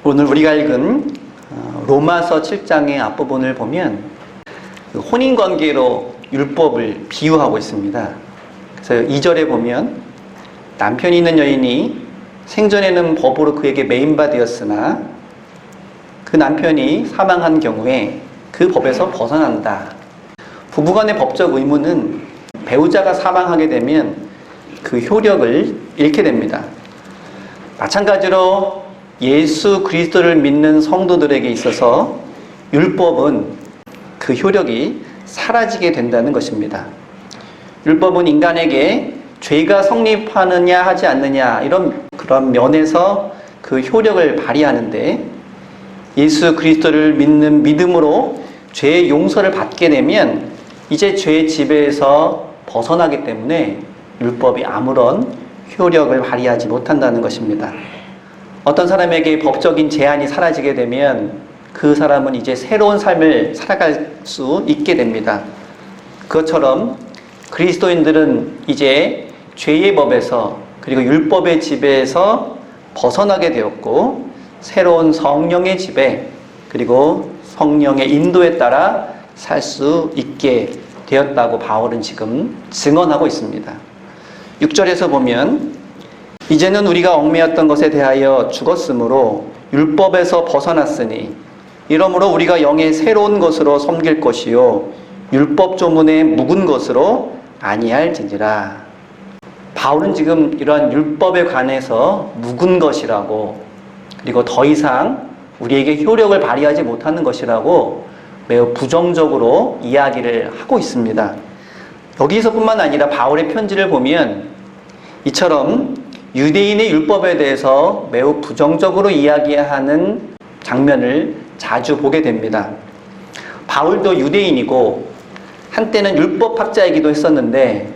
오늘 우리가 읽은 로마서 7장의 앞부분을 보면 혼인관계로 율법을 비유하고 있습니다. 그래서 2절에 보면 남편이 있는 여인이 생전에는 법으로 그에게 매인바 되었으나 그 남편이 사망한 경우에 그 법에서 벗어난다. 부부간의 법적 의무는 배우자가 사망하게 되면 그 효력을 잃게 됩니다. 마찬가지로 예수 그리스도를 믿는 성도들에게 있어서 율법은 그 효력이 사라지게 된다는 것입니다. 율법은 인간에게 죄가 성립하느냐 하지 않느냐 그런 면에서 그 효력을 발휘하는데, 예수 그리스도를 믿는 믿음으로 죄의 용서를 받게 되면 이제 죄의 지배에서 벗어나기 때문에 율법이 아무런 효력을 발휘하지 못한다는 것입니다. 어떤 사람에게 법적인 제한이 사라지게 되면 그 사람은 이제 새로운 삶을 살아갈 수 있게 됩니다. 그것처럼 그리스도인들은 이제 죄의 법에서 그리고 율법의 지배에서 벗어나게 되었고, 새로운 성령의 지배 그리고 성령의 인도에 따라 살 수 있게 되었다고 바울은 지금 증언하고 있습니다. 6절에서 보면 이제는 우리가 얽매였던 것에 대하여 죽었으므로 율법에서 벗어났으니 이러므로 우리가 영의 새로운 것으로 섬길 것이요 율법 조문의 묵은 것으로 아니할지니라. 바울은 지금 이러한 율법에 관해서 묵은 것이라고, 그리고 더 이상 우리에게 효력을 발휘하지 못하는 것이라고 매우 부정적으로 이야기를 하고 있습니다. 여기서뿐만 아니라 바울의 편지를 보면 이처럼 유대인의 율법에 대해서 매우 부정적으로 이야기하는 장면을 자주 보게 됩니다. 바울도 유대인이고 한때는 율법학자이기도 했었는데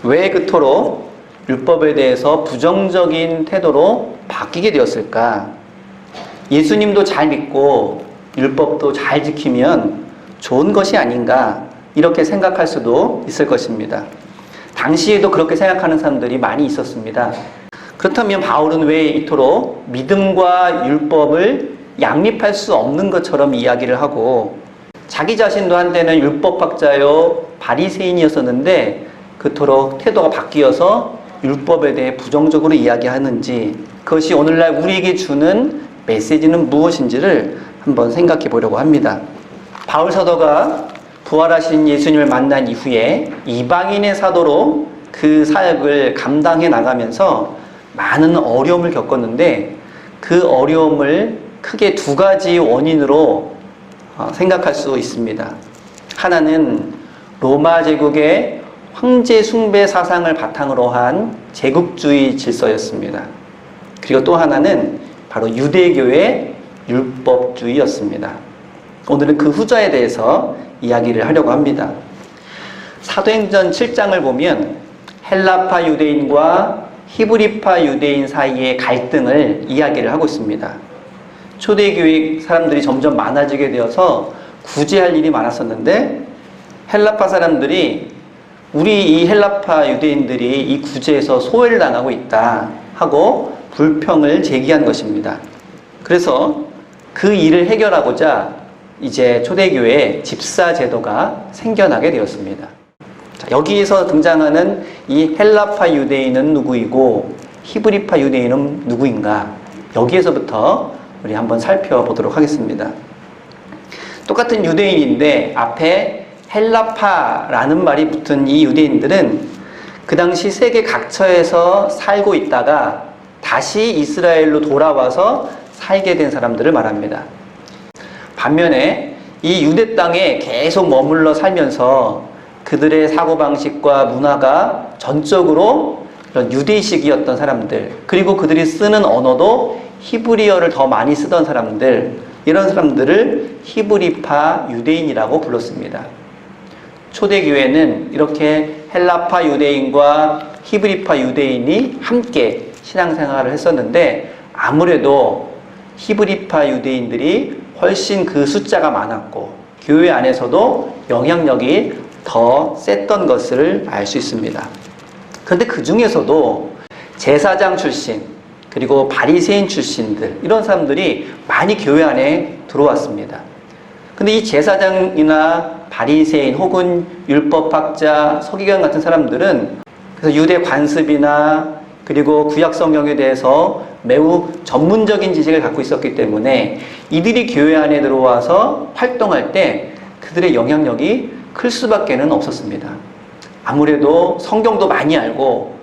왜 그토록 율법에 대해서 부정적인 태도로 바뀌게 되었을까? 예수님도 잘 믿고 율법도 잘 지키면 좋은 것이 아닌가, 이렇게 생각할 수도 있을 것입니다. 당시에도 그렇게 생각하는 사람들이 많이 있었습니다. 그렇다면 바울은 왜 이토록 믿음과 율법을 양립할 수 없는 것처럼 이야기를 하고, 자기 자신도 한때는 율법학자요 바리새인이었었는데 그토록 태도가 바뀌어서 율법에 대해 부정적으로 이야기하는지, 그것이 오늘날 우리에게 주는 메시지는 무엇인지를 한번 생각해 보려고 합니다. 바울 사도가 부활하신 예수님을 만난 이후에 이방인의 사도로 그 사역을 감당해 나가면서 많은 어려움을 겪었는데, 그 어려움을 크게 두 가지 원인으로 생각할 수 있습니다. 하나는 로마 제국의 황제 숭배 사상을 바탕으로 한 제국주의 질서였습니다. 그리고 또 하나는 바로 유대교의 율법주의였습니다. 오늘은 그 후자에 대해서 이야기를 하려고 합니다. 사도행전 7장을 보면 헬라파 유대인과 히브리파 유대인 사이의 갈등을 이야기를 하고 있습니다. 초대교회 사람들이 점점 많아지게 되어서 구제할 일이 많았었는데, 헬라파 사람들이 우리 이 헬라파 유대인들이 이 구제에서 소외를 당하고 있다 하고 불평을 제기한 것입니다. 그래서 그 일을 해결하고자 이제 초대교회에 집사 제도가 생겨나게 되었습니다. 여기에서 등장하는 이 헬라파 유대인은 누구이고 히브리파 유대인은 누구인가, 여기에서부터 우리 한번 살펴보도록 하겠습니다. 똑같은 유대인인데 앞에 헬라파라는 말이 붙은 이 유대인들은 그 당시 세계 각처에서 살고 있다가 다시 이스라엘로 돌아와서 살게 된 사람들을 말합니다. 반면에 이 유대 땅에 계속 머물러 살면서 그들의 사고방식과 문화가 전적으로 유대식이었던 사람들, 그리고 그들이 쓰는 언어도 히브리어를 더 많이 쓰던 사람들, 이런 사람들을 히브리파 유대인이라고 불렀습니다. 초대교회는 이렇게 헬라파 유대인과 히브리파 유대인이 함께 신앙생활을 했었는데, 아무래도 히브리파 유대인들이 훨씬 그 숫자가 많았고 교회 안에서도 영향력이 더 셌던 것을 알 수 있습니다. 그런데 그 중에서도 제사장 출신, 그리고 바리새인 출신들, 이런 사람들이 많이 교회 안에 들어왔습니다. 근데 이 제사장이나 바리새인 혹은 율법학자, 서기관 같은 사람들은 그래서 유대 관습이나 그리고 구약 성경에 대해서 매우 전문적인 지식을 갖고 있었기 때문에 이들이 교회 안에 들어와서 활동할 때 그들의 영향력이 클 수밖에는 없었습니다. 아무래도 성경도 많이 알고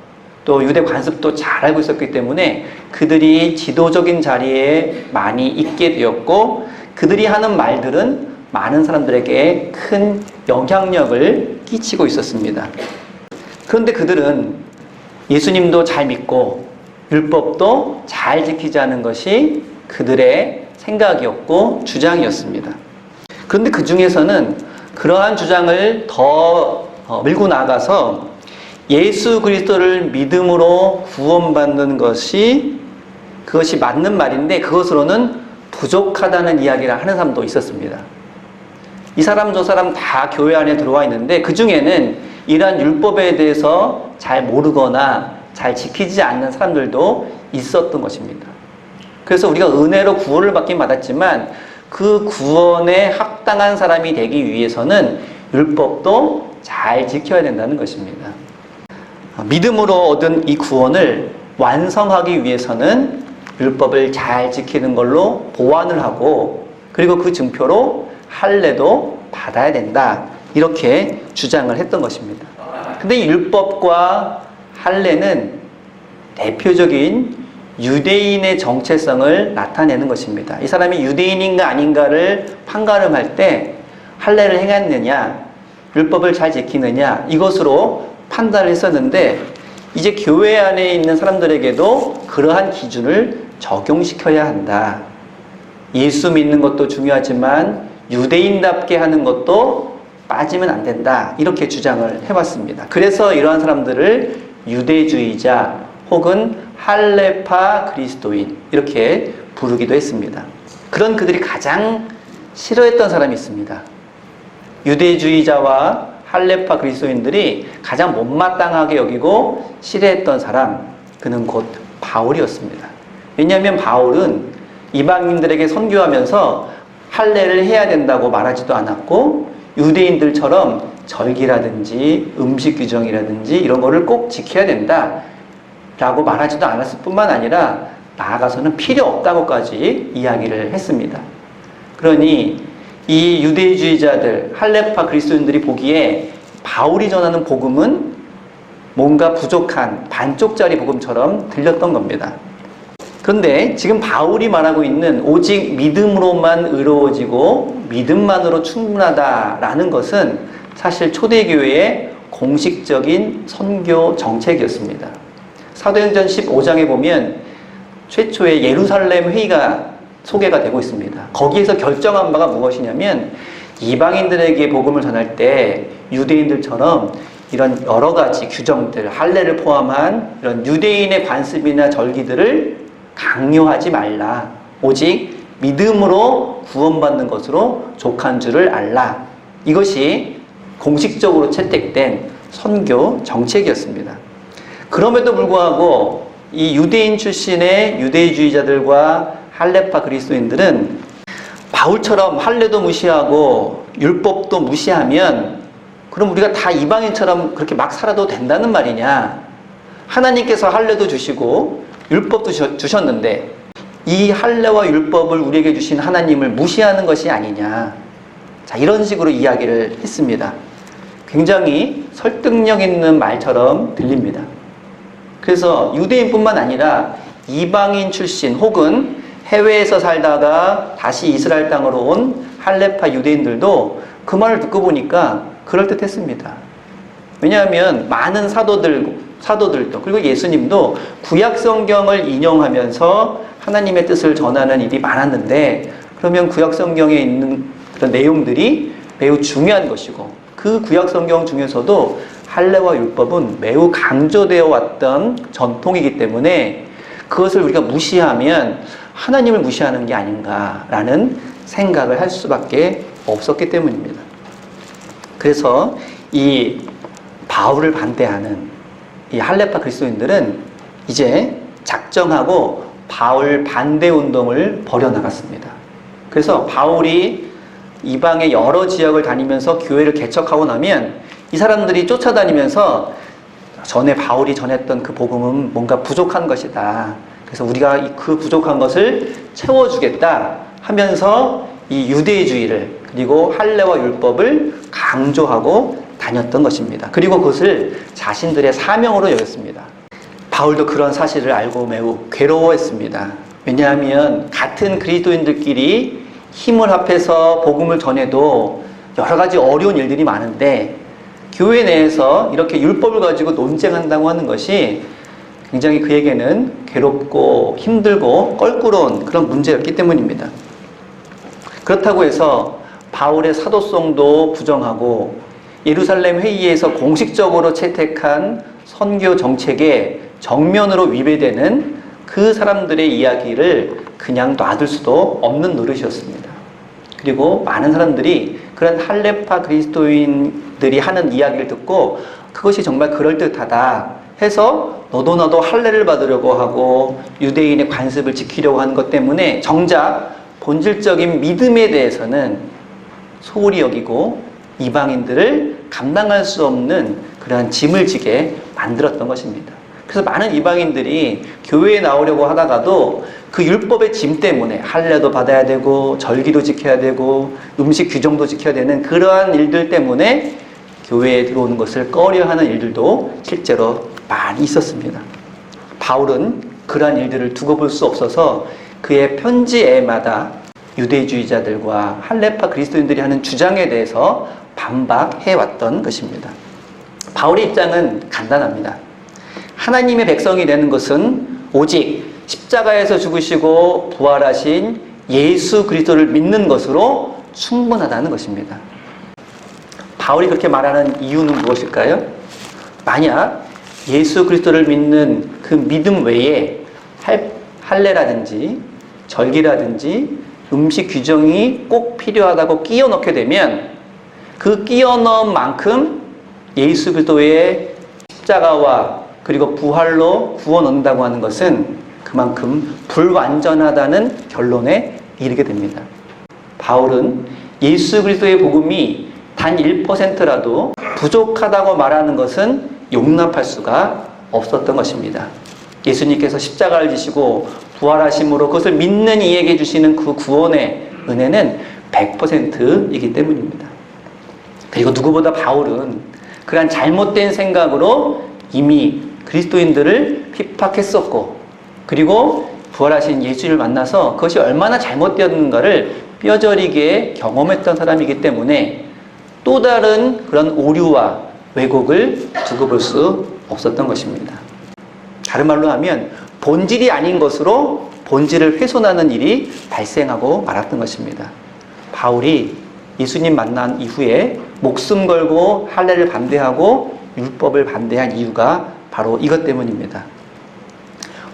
또 유대 관습도 잘 알고 있었기 때문에 그들이 지도적인 자리에 많이 있게 되었고, 그들이 하는 말들은 많은 사람들에게 큰 영향력을 끼치고 있었습니다. 그런데 그들은 예수님도 잘 믿고 율법도 잘 지키자는 것이 그들의 생각이었고 주장이었습니다. 그런데 그 중에서는 그러한 주장을 더 밀고 나가서 예수 그리스도를 믿음으로 구원받는 것이 그것이 맞는 말인데 그것으로는 부족하다는 이야기를 하는 사람도 있었습니다. 이 사람 저 사람 다 교회 안에 들어와 있는데 그 중에는 이러한 율법에 대해서 잘 모르거나 잘 지키지 않는 사람들도 있었던 것입니다. 그래서 우리가 은혜로 구원을 받긴 받았지만 그 구원에 합당한 사람이 되기 위해서는 율법도 잘 지켜야 된다는 것입니다. 믿음으로 얻은 이 구원을 완성하기 위해서는 율법을 잘 지키는 걸로 보완을 하고, 그리고 그 증표로 할례도 받아야 된다, 이렇게 주장을 했던 것입니다. 근데 이 율법과 할례는 대표적인 유대인의 정체성을 나타내는 것입니다. 이 사람이 유대인인가 아닌가를 판가름할 때 할례를 행했느냐, 율법을 잘 지키느냐, 이것으로 판단을 했었는데 이제 교회 안에 있는 사람들에게도 그러한 기준을 적용시켜야 한다. 예수 믿는 것도 중요하지만 유대인답게 하는 것도 빠지면 안 된다, 이렇게 주장을 해왔습니다. 그래서 이러한 사람들을 유대주의자 혹은 할례파 그리스도인, 이렇게 부르기도 했습니다. 그런 그들이 가장 싫어했던 사람이 있습니다. 유대주의자와 할례파 그리스도인들이 가장 못마땅하게 여기고 싫어했던 사람, 그는 곧 바울이었습니다. 왜냐하면 바울은 이방인들에게 선교하면서 할례를 해야 된다고 말하지도 않았고, 유대인들처럼 절기라든지 음식 규정이라든지 이런 거를 꼭 지켜야 된다 라고 말하지도 않았을 뿐만 아니라 나아가서는 필요 없다고까지 이야기를 했습니다. 그러니 이 유대주의자들, 할례파 그리스도인들이 보기에 바울이 전하는 복음은 뭔가 부족한 반쪽짜리 복음처럼 들렸던 겁니다. 그런데 지금 바울이 말하고 있는 오직 믿음으로만 의로워지고 믿음만으로 충분하다라는 것은 사실 초대교회의 공식적인 선교 정책이었습니다. 사도행전 15장에 보면 최초의 예루살렘 회의가 소개가 되고 있습니다. 거기에서 결정한 바가 무엇이냐면 이방인들에게 복음을 전할 때 유대인들처럼 이런 여러 가지 규정들, 할례를 포함한 이런 유대인의 관습이나 절기들을 강요하지 말라. 오직 믿음으로 구원받는 것으로 족한 줄을 알라. 이것이 공식적으로 채택된 선교 정책이었습니다. 그럼에도 불구하고 이 유대인 출신의 유대주의자들과 할례파 그리스도인들은 바울처럼 할례도 무시하고 율법도 무시하면 그럼 우리가 다 이방인처럼 그렇게 막 살아도 된다는 말이냐? 하나님께서 할례도 주시고 율법도 주셨는데 이 할례와 율법을 우리에게 주신 하나님을 무시하는 것이 아니냐? 자, 이런 식으로 이야기를 했습니다. 굉장히 설득력 있는 말처럼 들립니다. 그래서 유대인뿐만 아니라 이방인 출신 혹은 해외에서 살다가 다시 이스라엘 땅으로 온 할례파 유대인들도 그 말을 듣고 보니까 그럴듯했습니다. 왜냐하면 많은 사도들도 그리고 예수님도 구약 성경을 인용하면서 하나님의 뜻을 전하는 일이 많았는데, 그러면 구약 성경에 있는 그런 내용들이 매우 중요한 것이고 그 구약 성경 중에서도 할례와 율법은 매우 강조되어 왔던 전통이기 때문에 그것을 우리가 무시하면 하나님을 무시하는 게 아닌가라는 생각을 할 수밖에 없었기 때문입니다. 그래서 이 바울을 반대하는 이 할례파 그리스도인들은 이제 작정하고 바울 반대 운동을 벌여나갔습니다. 그래서 바울이 이방의 여러 지역을 다니면서 교회를 개척하고 나면 이 사람들이 쫓아다니면서 전에 바울이 전했던 그 복음은 뭔가 부족한 것이다. 그래서 우리가 그 부족한 것을 채워주겠다 하면서 이 유대주의를 그리고 할례와 율법을 강조하고 다녔던 것입니다. 그리고 그것을 자신들의 사명으로 여겼습니다. 바울도 그런 사실을 알고 매우 괴로워했습니다. 왜냐하면 같은 그리스도인들끼리 힘을 합해서 복음을 전해도 여러 가지 어려운 일들이 많은데 교회 내에서 이렇게 율법을 가지고 논쟁한다고 하는 것이 굉장히 그에게는 괴롭고 힘들고 껄끄러운 그런 문제였기 때문입니다. 그렇다고 해서 바울의 사도성도 부정하고 예루살렘 회의에서 공식적으로 채택한 선교 정책에 정면으로 위배되는 그 사람들의 이야기를 그냥 놔둘 수도 없는 노릇이었습니다. 그리고 많은 사람들이 그런 할레파 그리스도인들이 하는 이야기를 듣고 그것이 정말 그럴듯하다 해서 너도 나도 할례를 받으려고 하고 유대인의 관습을 지키려고 하는 것 때문에 정작 본질적인 믿음에 대해서는 소홀히 여기고 이방인들을 감당할 수 없는 그러한 짐을 지게 만들었던 것입니다. 그래서 많은 이방인들이 교회에 나오려고 하다가도 그 율법의 짐 때문에 할례도 받아야 되고 절기도 지켜야 되고 음식 규정도 지켜야 되는 그러한 일들 때문에 교회에 들어오는 것을 꺼려하는 일들도 실제로 많이 있었습니다. 바울은 그러한 일들을 두고 볼 수 없어서 그의 편지에마다 유대주의자들과 할레파 그리스도인들이 하는 주장에 대해서 반박해왔던 것입니다. 바울의 입장은 간단합니다. 하나님의 백성이 되는 것은 오직 십자가에서 죽으시고 부활하신 예수 그리스도를 믿는 것으로 충분하다는 것입니다. 바울이 그렇게 말하는 이유는 무엇일까요? 만약 예수 그리스도를 믿는 그 믿음 외에 할례라든지 절기라든지 음식 규정이 꼭 필요하다고 끼워 넣게 되면 그 끼워 넣은 만큼 예수 그리스도의 십자가와 그리고 부활로 구원 얻는다고 하는 것은 그만큼 불완전하다는 결론에 이르게 됩니다. 바울은 예수 그리스도의 복음이 단 1%라도 부족하다고 말하는 것은 용납할 수가 없었던 것입니다. 예수님께서 십자가를 지시고 부활하심으로 그것을 믿는 이에게 주시는 그 구원의 은혜는 100%이기 때문입니다. 그리고 누구보다 바울은 그러한 잘못된 생각으로 이미 그리스도인들을 핍박했었고 그리고 부활하신 예수를 만나서 그것이 얼마나 잘못되었는가를 뼈저리게 경험했던 사람이기 때문에 또 다른 그런 오류와 왜곡을 두고 볼 수 없었던 것입니다. 다른 말로 하면 본질이 아닌 것으로 본질을 훼손하는 일이 발생하고 말았던 것입니다. 바울이 예수님 만난 이후에 목숨 걸고 할례를 반대하고 율법을 반대한 이유가 바로 이것 때문입니다.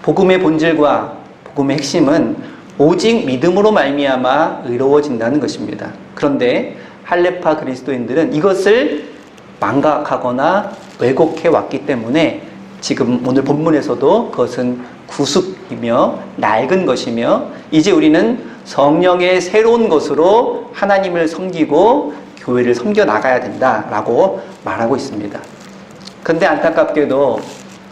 복음의 본질과 복음의 핵심은 오직 믿음으로 말미암아 의로워진다는 것입니다. 그런데 할레파 그리스도인들은 이것을 망각하거나 왜곡해 왔기 때문에 지금 오늘 본문에서도 그것은 구습이며 낡은 것이며 이제 우리는 성령의 새로운 것으로 하나님을 섬기고 교회를 섬겨 나가야 된다라고 말하고 있습니다. 그런데 안타깝게도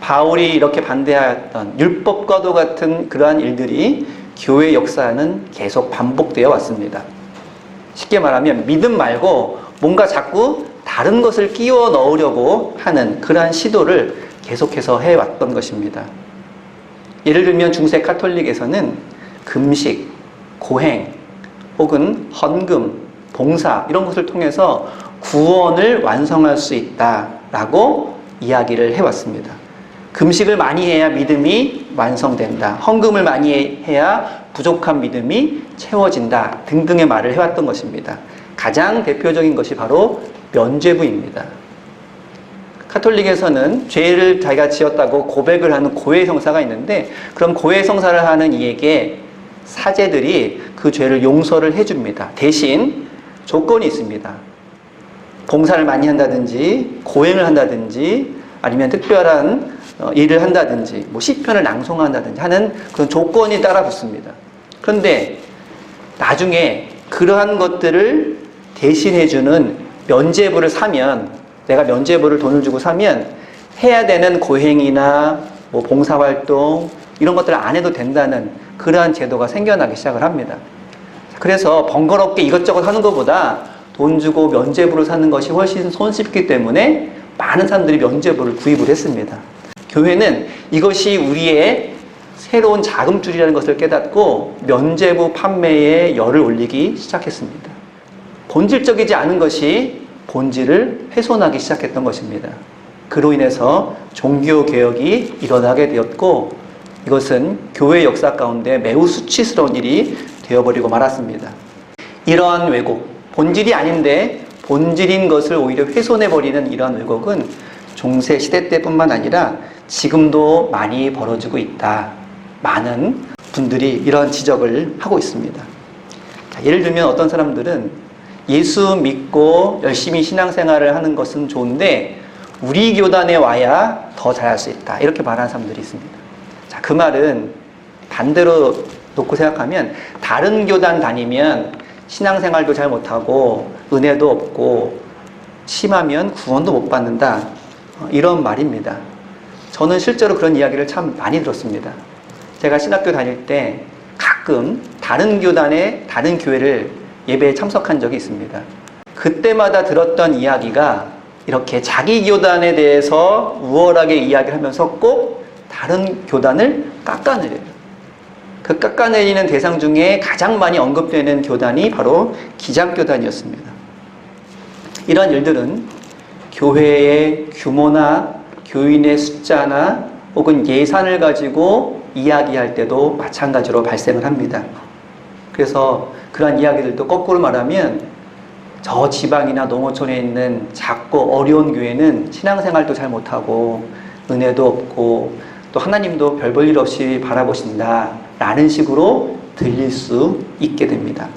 바울이 이렇게 반대하였던 율법과도 같은 그러한 일들이 교회 역사는 계속 반복되어 왔습니다. 쉽게 말하면 믿음 말고 뭔가 자꾸 다른 것을 끼워 넣으려고 하는 그러한 시도를 계속해서 해왔던 것입니다. 예를 들면 중세 카톨릭에서는 금식, 고행, 혹은 헌금, 봉사 이런 것을 통해서 구원을 완성할 수 있다라고 이야기를 해왔습니다. 금식을 많이 해야 믿음이 완성된다. 헌금을 많이 해야 부족한 믿음이 채워진다. 등등의 말을 해왔던 것입니다. 가장 대표적인 것이 바로 면죄부입니다. 카톨릭에서는 죄를 자기가 지었다고 고백을 하는 고해성사가 있는데 그럼 고해성사를 하는 이에게 사제들이 그 죄를 용서를 해줍니다. 대신 조건이 있습니다. 봉사를 많이 한다든지 고행을 한다든지 아니면 특별한 일을 한다든지 뭐 시편을 낭송한다든지 하는 그런 조건이 따라 붙습니다. 그런데 나중에 그러한 것들을 대신해주는 면죄부를 사면, 내가 면죄부를 돈을 주고 사면 해야 되는 고행이나 뭐 봉사활동 이런 것들을 안 해도 된다는 그러한 제도가 생겨나기 시작을 합니다. 그래서 번거롭게 이것저것 하는 것보다 돈 주고 면죄부를 사는 것이 훨씬 손쉽기 때문에 많은 사람들이 면죄부를 구입을 했습니다. 교회는 이것이 우리의 새로운 자금줄이라는 것을 깨닫고 면죄부 판매에 열을 올리기 시작했습니다. 본질적이지 않은 것이 본질을 훼손하기 시작했던 것입니다. 그로 인해서 종교개혁이 일어나게 되었고 이것은 교회 역사 가운데 매우 수치스러운 일이 되어버리고 말았습니다. 이러한 왜곡, 본질이 아닌데 본질인 것을 오히려 훼손해버리는 이러한 왜곡은 중세 시대 때뿐만 아니라 지금도 많이 벌어지고 있다. 많은 분들이 이런 지적을 하고 있습니다. 자, 예를 들면 어떤 사람들은 예수 믿고 열심히 신앙생활을 하는 것은 좋은데 우리 교단에 와야 더 잘할 수 있다. 이렇게 말하는 사람들이 있습니다. 자, 그 말은 반대로 놓고 생각하면 다른 교단 다니면 신앙생활도 잘 못하고 은혜도 없고 심하면 구원도 못 받는다. 이런 말입니다. 저는 실제로 그런 이야기를 참 많이 들었습니다. 제가 신학교 다닐 때 가끔 다른 교단의 다른 교회를 예배에 참석한 적이 있습니다. 그때마다 들었던 이야기가 이렇게 자기 교단에 대해서 우월하게 이야기를 하면서 꼭 다른 교단을 깎아내려요. 그 깎아내리는 대상 중에 가장 많이 언급되는 교단이 바로 기장교단이었습니다. 이런 일들은 교회의 규모나 교인의 숫자나 혹은 예산을 가지고 이야기할 때도 마찬가지로 발생을 합니다. 그래서 그런 이야기들도 거꾸로 말하면 저 지방이나 농어촌에 있는 작고 어려운 교회는 신앙생활도 잘 못하고 은혜도 없고 또 하나님도 별 볼 일 없이 바라보신다 라는 식으로 들릴 수 있게 됩니다.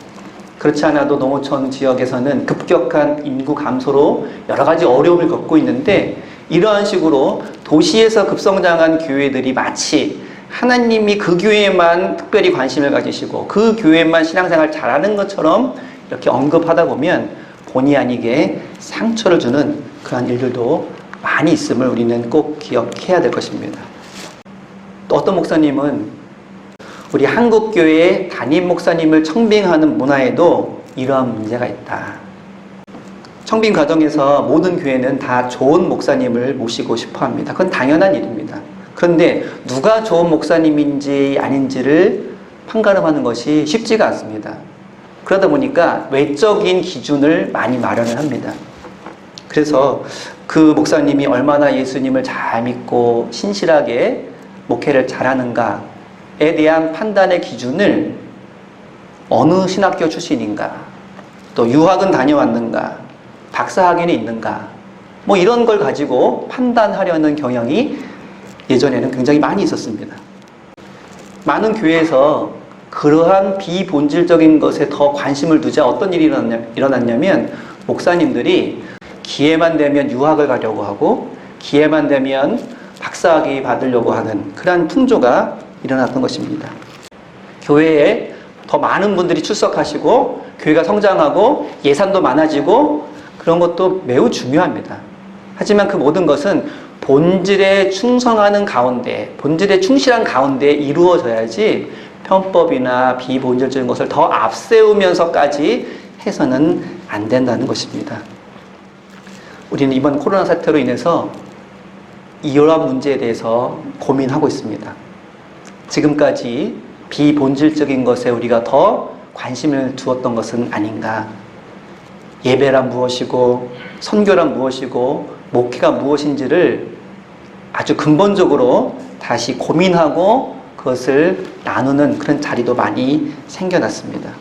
그렇지 않아도 농어촌 지역에서는 급격한 인구 감소로 여러 가지 어려움을 겪고 있는데 이러한 식으로 도시에서 급성장한 교회들이 마치 하나님이 그 교회에만 특별히 관심을 가지시고 그 교회만 신앙생활 잘하는 것처럼 이렇게 언급하다 보면 본의 아니게 상처를 주는 그런 일들도 많이 있음을 우리는 꼭 기억해야 될 것입니다. 또 어떤 목사님은 우리 한국교회의 담임 목사님을 청빙하는 문화에도 이러한 문제가 있다. 청빙 과정에서 모든 교회는 다 좋은 목사님을 모시고 싶어 합니다. 그건 당연한 일입니다. 그런데 누가 좋은 목사님인지 아닌지를 판가름하는 것이 쉽지가 않습니다. 그러다 보니까 외적인 기준을 많이 마련을 합니다. 그래서 그 목사님이 얼마나 예수님을 잘 믿고 신실하게 목회를 잘하는가에 대한 판단의 기준을 어느 신학교 출신인가, 또 유학은 다녀왔는가, 박사학위는 있는가, 뭐 이런 걸 가지고 판단하려는 경향이 예전에는 굉장히 많이 있었습니다. 많은 교회에서 그러한 비본질적인 것에 더 관심을 두자 어떤 일이 일어났냐면 목사님들이 기회만 되면 유학을 가려고 하고 기회만 되면 박사학위 받으려고 하는 그러한 풍조가 일어났던 것입니다. 교회에 더 많은 분들이 출석하시고 교회가 성장하고 예산도 많아지고 그런 것도 매우 중요합니다. 하지만 그 모든 것은 본질에 충성하는 가운데, 본질에 충실한 가운데 이루어져야지 편법이나 비본질적인 것을 더 앞세우면서까지 해서는 안 된다는 것입니다. 우리는 이번 코로나 사태로 인해서 이러한 문제에 대해서 고민하고 있습니다. 지금까지 비본질적인 것에 우리가 더 관심을 두었던 것은 아닌가. 예배란 무엇이고 선교란 무엇이고 목회가 무엇인지를 아주 근본적으로 다시 고민하고 그것을 나누는 그런 자리도 많이 생겨났습니다.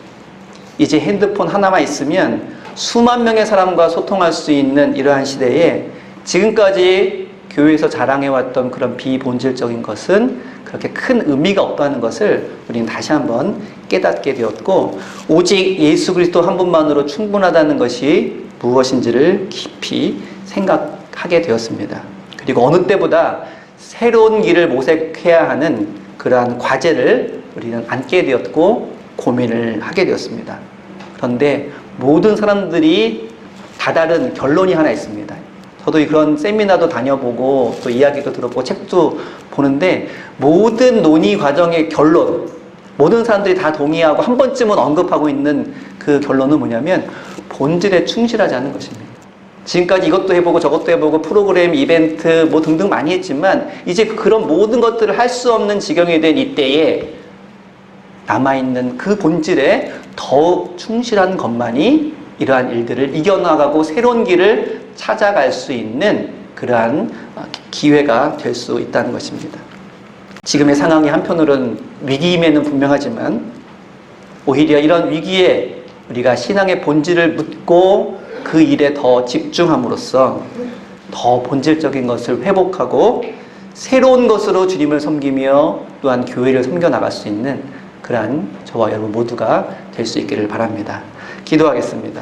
이제 핸드폰 하나만 있으면 수만 명의 사람과 소통할 수 있는 이러한 시대에 지금까지 교회에서 자랑해왔던 그런 비본질적인 것은 그렇게 큰 의미가 없다는 것을 우리는 다시 한번 깨닫게 되었고 오직 예수 그리스도 한 분만으로 충분하다는 것이 무엇인지를 깊이 생각하게 되었습니다. 그리고 어느 때보다 새로운 길을 모색해야 하는 그러한 과제를 우리는 안게 되었고 고민을 하게 되었습니다. 그런데 모든 사람들이 다다른 결론이 하나 있습니다. 저도 그런 세미나도 다녀보고 또 이야기도 들어보고 책도 보는데 모든 논의 과정의 결론, 모든 사람들이 다 동의하고 한 번쯤은 언급하고 있는 그 결론은 뭐냐면 본질에 충실하지 않는 것입니다. 지금까지 이것도 해보고 저것도 해보고 프로그램, 이벤트 뭐 등등 많이 했지만 이제 그런 모든 것들을 할 수 없는 지경이 된 이때에 남아있는 그 본질에 더욱 충실한 것만이 이러한 일들을 이겨나가고 새로운 길을 찾아갈 수 있는 그러한 기회가 될 수 있다는 것입니다. 지금의 상황이 한편으로는 위기임에는 분명하지만 오히려 이런 위기에 우리가 신앙의 본질을 묻고 그 일에 더 집중함으로써 더 본질적인 것을 회복하고 새로운 것으로 주님을 섬기며 또한 교회를 섬겨나갈 수 있는 그러한 저와 여러분 모두가 될 수 있기를 바랍니다. 기도하겠습니다.